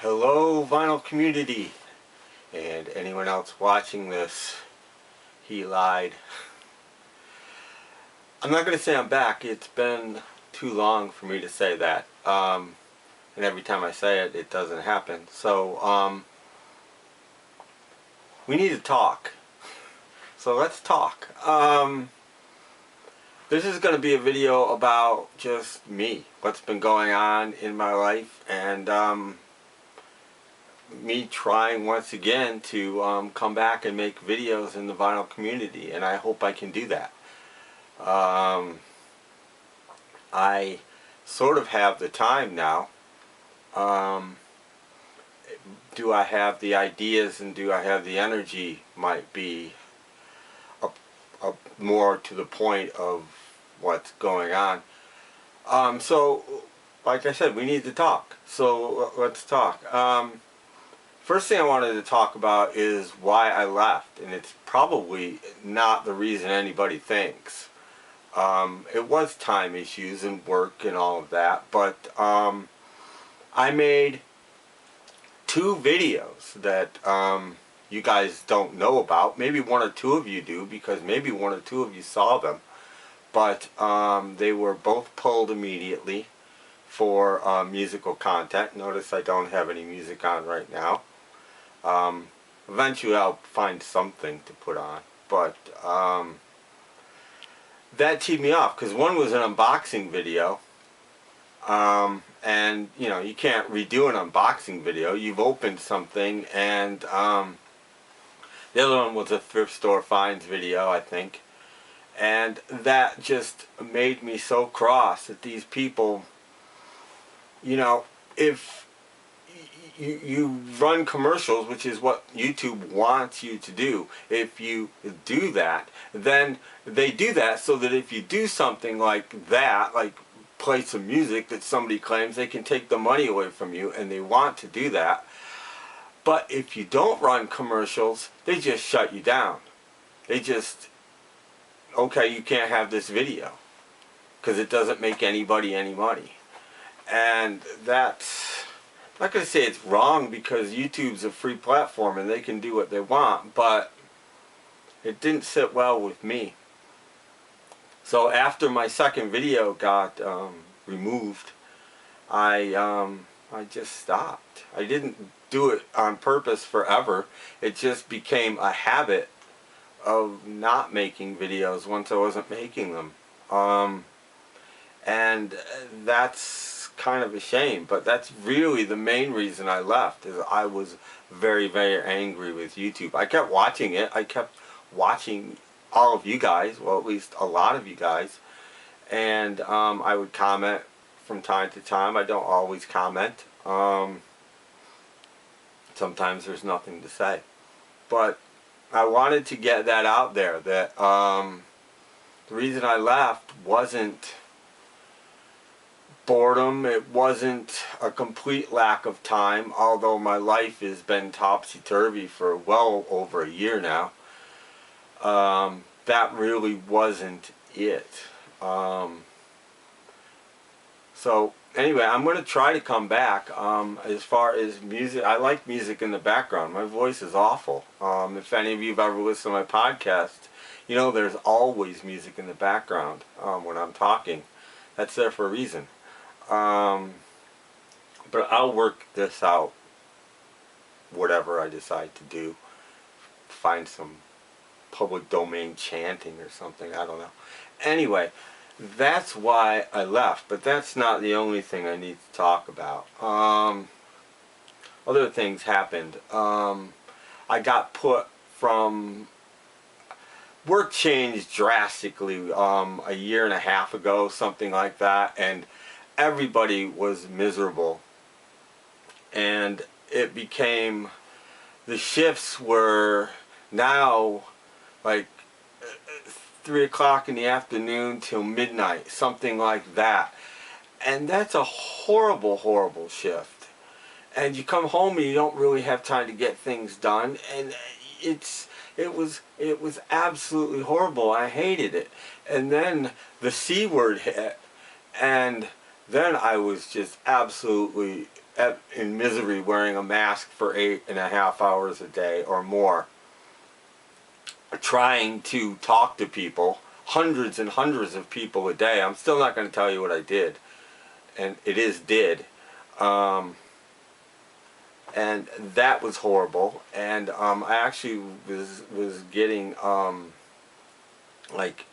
Hello vinyl community and anyone else watching this. He lied. I'm not going to say I'm back. It's been too long for me to say that, and every time I say it, it doesn't happen. So we need to talk. So let's talk. This is going to be a video about just me, what's been going on in my life, and me trying once again to come back and make videos in the vinyl community, and I hope I can do that. I sort of have the time now. Do I have the ideas and do I have the energy might be more to the point of what's going on. So like I said, we need to talk. So let's talk. First thing I wanted to talk about is why I left, and it's probably not the reason anybody thinks. It was time issues and work and all of that, but I made 2 videos that you guys don't know about. Maybe 1 or 2 of you do, because maybe 1 or 2 of you saw them, but they were both pulled immediately for musical content. Notice I don't have any music on right now. Eventually I'll find something to put on, but that teed me off, because one was an unboxing video, and you know, you can't redo an unboxing video. You've opened something, and the other one was a thrift store finds video, I think, and that just made me so cross that these people, you know, if you run commercials, which is what YouTube wants you to do. If you do that, then they do that so that if you do something like that, like play some music that somebody claims, they can take the money away from you, and they want to do that. But if you don't run commercials, they just shut you down. They just, okay, you can't have this video because it doesn't make anybody any money. And that's, I'm not going to say it's wrong, because YouTube's a free platform and they can do what they want, but it didn't sit well with me. So after my second video got removed, I just stopped. I didn't do it on purpose forever. It just became a habit of not making videos once I wasn't making them. And that's kind of a shame, but that's really the main reason I left, is I was very, very angry with YouTube. I kept watching it. I kept watching all of you guys, well, at least a lot of you guys, and I would comment from time to time. I don't always comment. Sometimes there's nothing to say, but I wanted to get that out there, that the reason I left wasn't boredom. It wasn't a complete lack of time, although my life has been topsy-turvy for well over a year now. That really wasn't it. So anyway, I'm going to try to come back. As far as music, I like music in the background. My voice is awful. If any of you have ever listened to my podcast, you know there's always music in the background when I'm talking. That's there for a reason. But I'll work this out, whatever I decide to do. Find some public domain chanting or something, I don't know. Anyway, that's why I left, but that's not the only thing I need to talk about. Other things happened. I got put from, work changed drastically a year and a half ago, something like that, and everybody was miserable, and it became, the shifts were now like 3 o'clock in the afternoon till midnight, something like that, and that's a horrible, horrible shift. And you come home and you don't really have time to get things done, and it was absolutely horrible. I hated it. And then the C word hit, and then I was just absolutely in misery wearing a mask for 8.5 hours a day or more, trying to talk to people, hundreds and hundreds of people a day. I'm still not going to tell you what I did, and it is did. And that was horrible. And I actually was getting like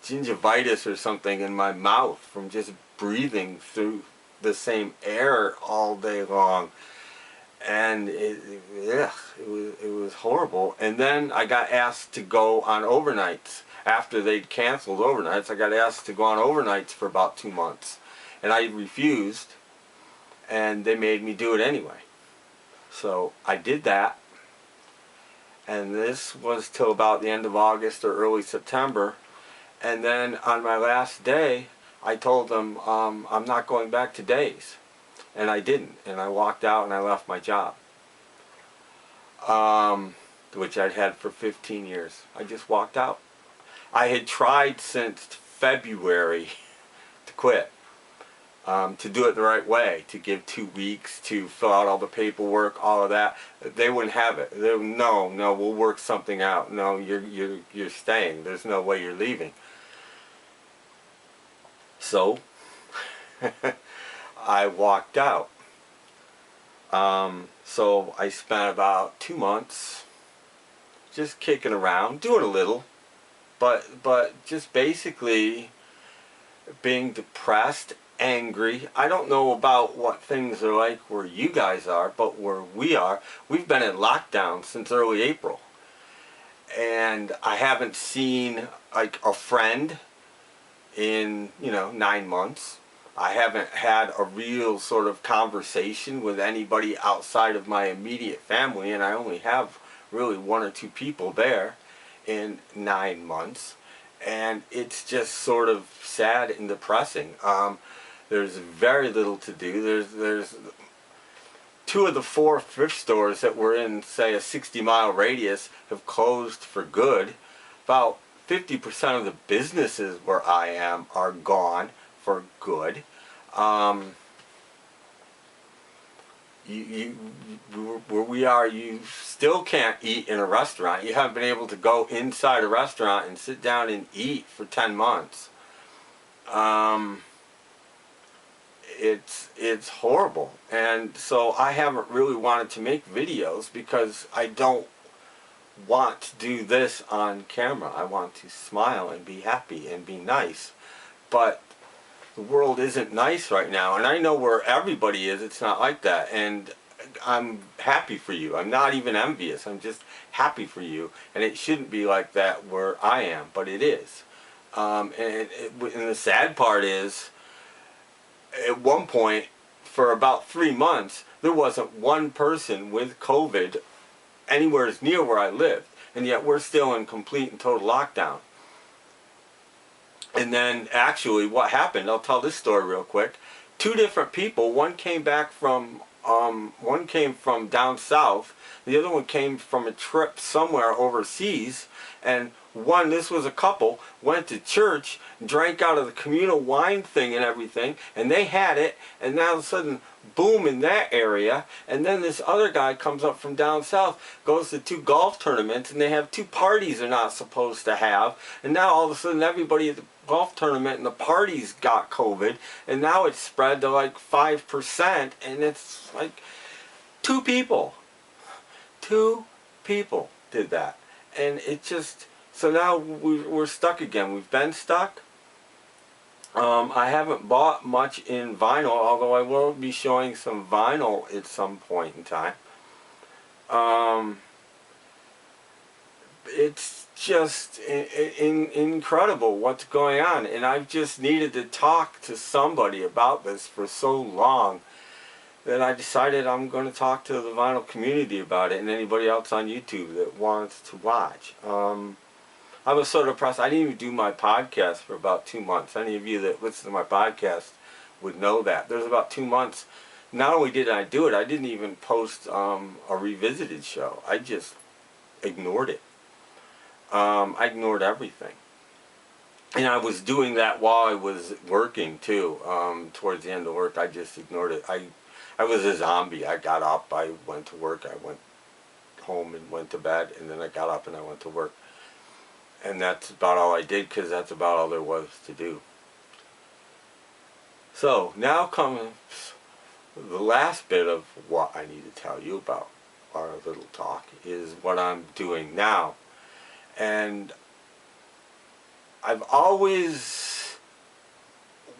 gingivitis or something in my mouth from just breathing through the same air all day long. And it was horrible. And then I got asked to go on overnights. After they'd canceled overnights, I got asked to go on overnights for about 2 months. And I refused, and they made me do it anyway. So I did that. And this was till about the end of August or early September. And then on my last day, I told them I'm not going back to days. And I didn't. And I walked out and I left my job. Which I'd had for 15 years. I just walked out. I had tried since February to quit. To do it the right way, to give 2 weeks, to fill out all the paperwork, all of that. They wouldn't have it. They, no, we'll work something out. No, you're staying. There's no way you're leaving. So I walked out. So I spent about 2 months just kicking around, doing a little, but just basically being depressed, angry. I don't know about what things are like where you guys are, but where we are, we've been in lockdown since early April. And I haven't seen like a friend in, 9 months. I haven't had a real sort of conversation with anybody outside of my immediate family, and I only have really 1 or 2 people there in 9 months. And it's just sort of sad and depressing. There's very little to do. There's 2 of the 4 thrift stores that were in, say, a 60-mile radius have closed for good. About 50% of the businesses where I am are gone for good. Where we are, you still can't eat in a restaurant. You haven't been able to go inside a restaurant and sit down and eat for 10 months. It's horrible. And so I haven't really wanted to make videos because I don't want to do this on camera. I want to smile and be happy and be nice. But the world isn't nice right now, and I know where everybody is, it's not like that, and I'm happy for you. I'm not even envious. I'm just happy for you, and it shouldn't be like that where I am, but it is. And the sad part is, at one point, for about 3 months, there wasn't one person with COVID anywhere near where I lived, and yet we're still in complete and total lockdown. And then actually what happened, I'll tell this story real quick. 2 different people, one came from down south, the other one came from a trip somewhere overseas, and this was a couple, went to church, drank out of the communal wine thing and everything, and they had it, and now all of a sudden, boom, in that area. And then this other guy comes up from down south, goes to 2 golf tournaments, and they have 2 parties they're not supposed to have, and now all of a sudden everybody at the golf tournament and the parties got COVID, and now it's spread to like 5%, and it's like 2 people did that. And it just, so now we're stuck again. We've been stuck. I haven't bought much in vinyl, although I will be showing some vinyl at some point in time. It's just incredible what's going on, and I've just needed to talk to somebody about this for so long that I decided I'm going to talk to the vinyl community about it, and anybody else on YouTube that wants to watch. I was so depressed. I didn't even do my podcast for about 2 months. Any of you that listen to my podcast would know that. There's about 2 months. Not only did I do it, I didn't even post a revisited show. I just ignored it. I ignored everything. And I was doing that while I was working too. Towards the end of work, I just ignored it. I was a zombie. I got up, I went to work, I went home and went to bed, and then I got up and I went to work. And that's about all I did, because that's about all there was to do. So now comes the last bit of what I need to tell you about our little talk, is what I'm doing now. And I've always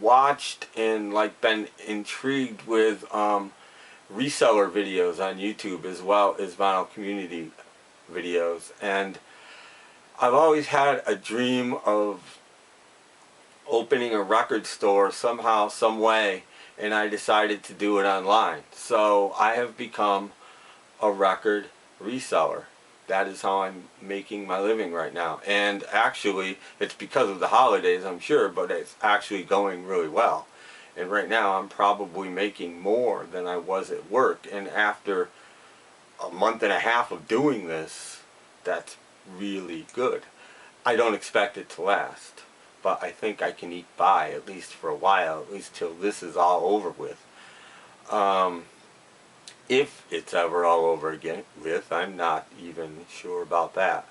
watched and been intrigued with reseller videos on YouTube, as well as vinyl community videos, and I've always had a dream of opening a record store somehow, some way, and I decided to do it online. So I have become a record reseller. That is how I'm making my living right now. And actually, it's because of the holidays, I'm sure, but it's actually going really well. And right now, I'm probably making more than I was at work. And after a month and a half of doing this, that's really good. I don't expect it to last, but I think I can eke by, at least for a while, at least till this is all over with. If it's ever all over again with, I'm not even sure about that.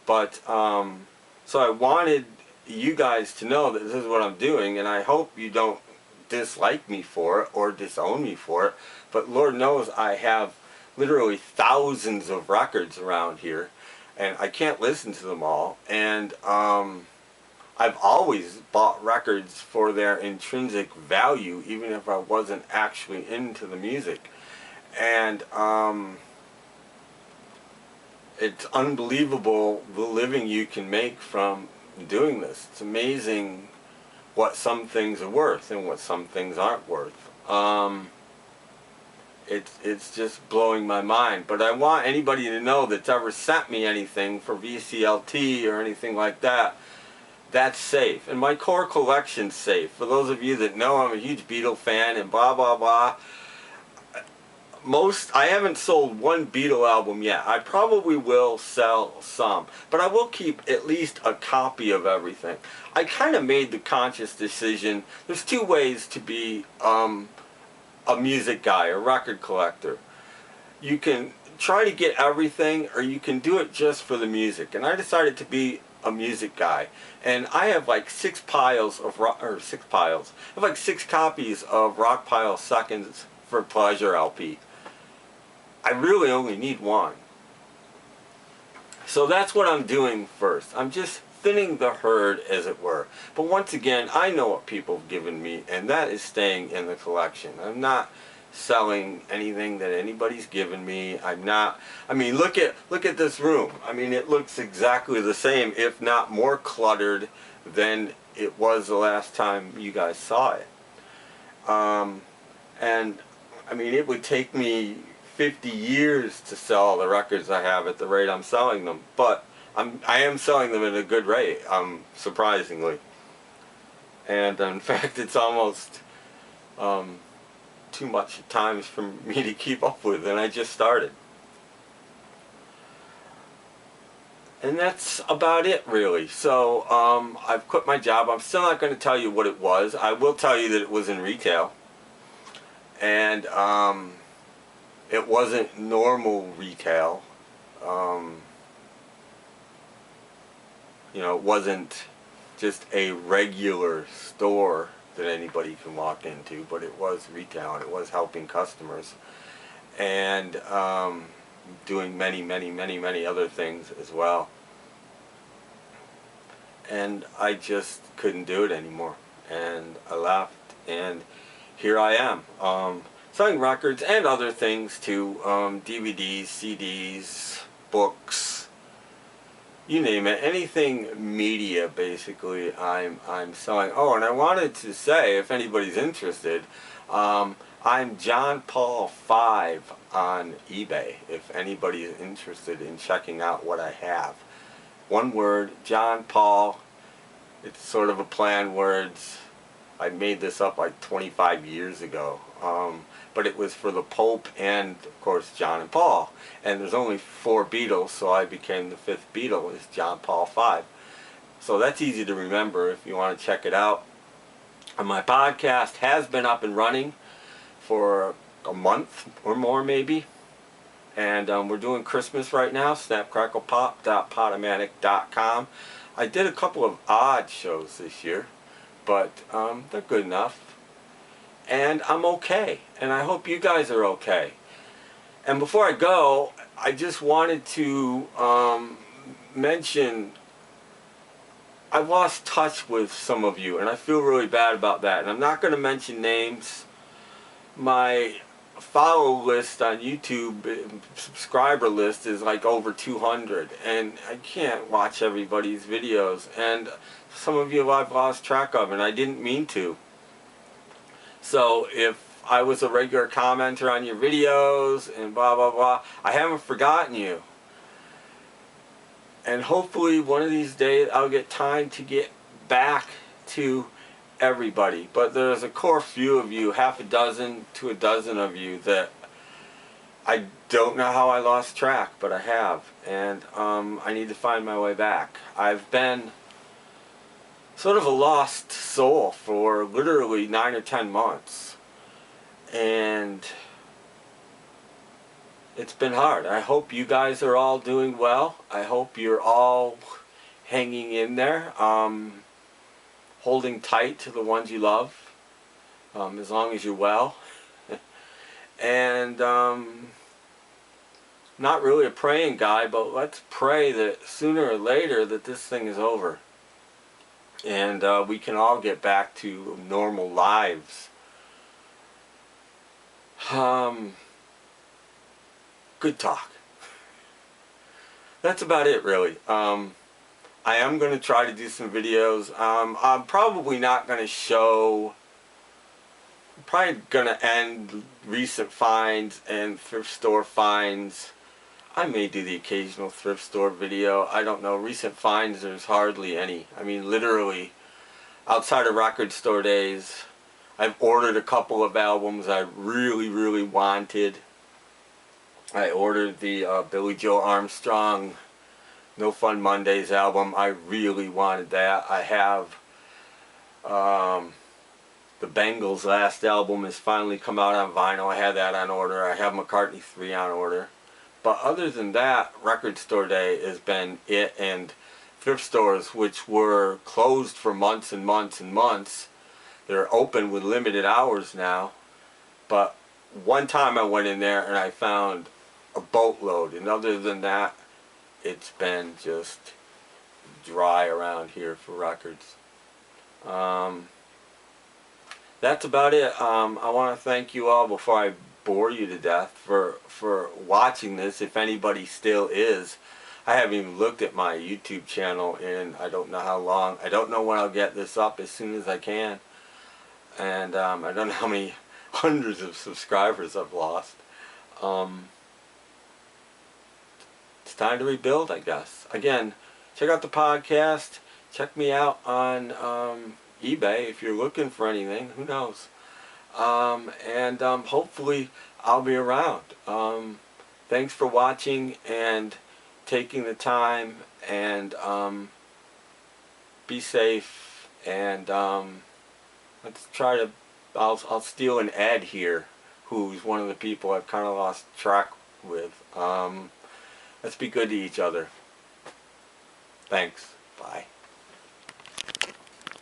But, so I wanted you guys to know that this is what I'm doing, and I hope you don't dislike me for it or disown me for it, but Lord knows I have literally thousands of records around here, and I can't listen to them all, and I've always bought records for their intrinsic value, even if I wasn't actually into the music. And it's unbelievable the living you can make from doing this. It's amazing what some things are worth and what some things aren't worth. It's just blowing my mind. But I want anybody to know that's ever sent me anything for VCLT or anything like that, that's safe. And my core collection's safe. For those of you that know, I'm a huge Beatle fan and blah blah blah. I haven't sold one Beatle album yet. I probably will sell some, but I will keep at least a copy of everything. I kind of made the conscious decision. There's two ways to be a music guy, a record collector. You can try to get everything, or you can do it just for the music. And I decided to be a music guy, and I have like six copies of Rock Pile Seconds for Pleasure LP. I really only need one. So that's what I'm doing first. I'm just thinning the herd, as it were. But once again, I know what people have given me, and that is staying in the collection. I'm not selling anything that anybody's given me. I'm not, I mean, look at this room. I mean, it looks exactly the same, if not more cluttered than it was the last time you guys saw it. And I mean, it would take me 50 years to sell all the records I have at the rate I'm selling them, but I am selling them at a good rate, surprisingly. And in fact, it's almost too much at times for me to keep up with, and I just started. And that's about it, really. So I've quit my job. I'm still not going to tell you what it was. I will tell you that it was in retail, and it wasn't normal retail. You know, it wasn't just a regular store that anybody can walk into, but it was retail, and it was helping customers, and doing many other things as well. And I just couldn't do it anymore, and I left, and here I am, selling records and other things too, DVDs, CDs, books, you name it, anything media basically I'm selling. Oh, and I wanted to say, if anybody's interested, I'm John Paul 5 on eBay, if anybody is interested in checking out what I have. One word, John Paul. It's sort of a play on words. I made this up like 25 years ago. But it was for the Pope and, of course, John and Paul. And there's only 4 Beatles, so I became the 5th Beatle, is John Paul 5. So that's easy to remember if you want to check it out. And my podcast has been up and running for a month or more maybe. And we're doing Christmas right now, snapcracklepop.podomatic.com. I did a couple of odd shows this year, but they're good enough. And I'm okay. And I hope you guys are okay. And before I go, I just wanted to mention I've lost touch with some of you, and I feel really bad about that. And I'm not going to mention names. My follow list on YouTube, subscriber list, is like over 200, and I can't watch everybody's videos. And some of you I've lost track of, and I didn't mean to. So if I was a regular commenter on your videos and blah blah blah, I haven't forgotten you. And hopefully one of these days I'll get time to get back to everybody. But there's a core few of you, half a dozen to a dozen of you, that I don't know how I lost track, but I have. And I need to find my way back. I've been sort of a lost soul for literally 9 or 10 months. And it's been hard. I hope you guys are all doing well. I hope you're all hanging in there, holding tight to the ones you love, as long as you're well. And not really a praying guy, but let's pray that sooner or later that this thing is over. And we can all get back to normal lives. Good talk. That's about it, really. I am going to try to do some videos. I'm probably not going to show... I'm probably going to end recent finds and thrift store finds. I may do the occasional thrift store video. I don't know. Recent finds, there's hardly any. I mean, literally, outside of record store days, I've ordered a couple of albums I really, really wanted. I ordered the Billy Joe Armstrong No Fun Mondays album. I really wanted that. I have the Bengals' last album has finally come out on vinyl. I had that on order. I have McCartney 3 on order. But other than that, record store day has been it. And thrift stores, which were closed for months and months and months, they're open with limited hours now. But one time I went in there and I found a boatload, and other than that, it's been just dry around here for records. That's about it. I want to thank you all before I bore you to death for watching this, if anybody still is. I haven't even looked at my YouTube channel in I don't know how long. I don't know when I'll get this up, as soon as I can. And I don't know how many hundreds of subscribers I've lost. It's time to rebuild, I guess. Again, check out the podcast. Check me out on eBay if you're looking for anything. Who knows? And hopefully I'll be around. Thanks for watching and taking the time. And be safe. And let's try to... I'll steal an Ed here, who's one of the people I've kind of lost track with. Let's be good to each other. Thanks. Bye.